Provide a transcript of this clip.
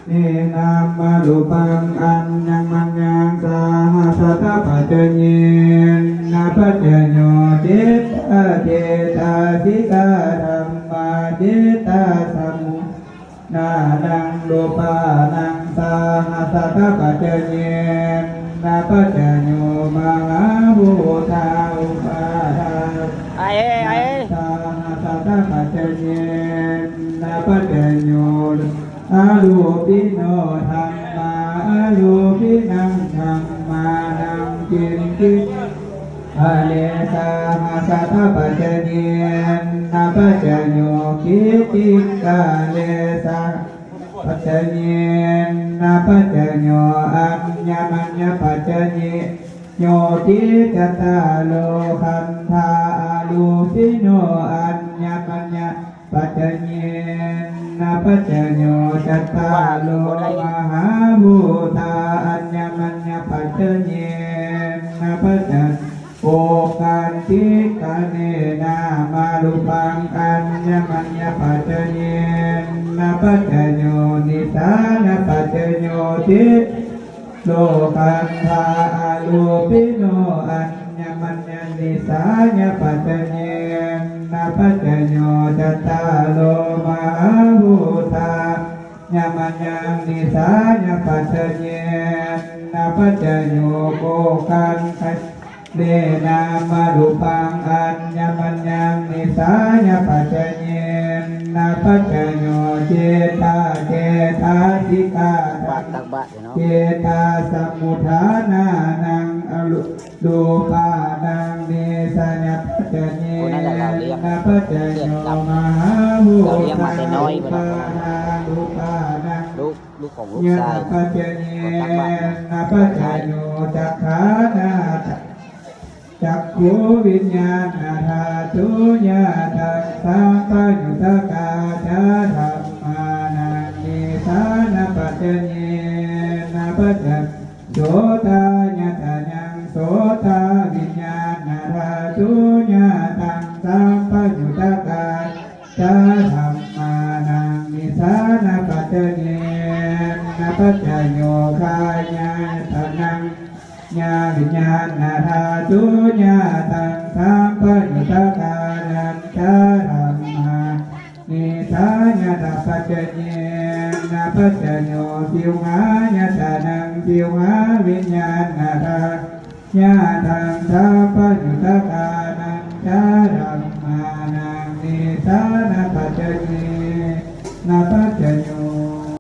เนนามาลุปังอัญญังมัญญังสาหัสสะปัจเจเยนะปัจเจโยจิตตาเจตาสิกาธัมมาจิตตาสัมมุนานังลุปานังสาหัสสะปัจเจเยนะปัจเจโยมหาภูตาอุปาทาสาหัสสะปัจเจเยนะปัจเจโยอาลูปิโนธรรมาอาลูปินังธรรมานังจินติอาเลสามาสัทธปัจเจเนนะปัจเจโยกิติกาเลสาปัจเจเนนะปัจเจโยอัญญมัญญปัจเจเนโยติจตาโลคันธาอาลูปิโนอัญญมัญญปัจเจเนนะปัจเจโยจัตตาโลมหาภูตาอัญญมัญญปัจเจเนนะปัจเจโอกันติกาเนนามาลุปังอัญญมัญญปัจเจเนนะปัจเจโยนิสานะปัจเจโยติโลกันธาอาลูปิโนอัญญมัญญนิสานะปัจเจเนนะปัจเจโยจัตตาโลมหาภูตาญามัญญังนิสาญาปัจเจเยนะปัจเจโยโกกันเดนามารุปังอัญญมัญญังนิสาญาปัจเจเยนะปัจเจโยเจตาเจตาสิกาเจตาสมุทานานังอลุดูปานังเนสญาปัจเจเยนะปัจเจโยมหาภูตาปานาลุปานังลูกของลูกชาย ปัจเจเยนะปัจเจโยจักขานาจักขุวิญญาณธาตุญาตัสสะปัญญุตกาจาธรรมานังนิสานะปัจเจเยนะปัจเจโสตาญาตานังโสตาวิญญาณธาตุญาตัสสะปัญญุตกาจาธรรมานังนิสานะปัจเจเยนะปัจเจโยคายาตานังญาวิญญาณธาตุญาตังสัมปัญญุตกานันจาธรรมานิสาญาตปัจเจเยนะปัจเจโยสิวหาญาตานังสิวหาวิญญาณธาญาตังสัมปัญญุตกานันจาธรรมานังนิสานะปัจเจเยนะปัจเจโย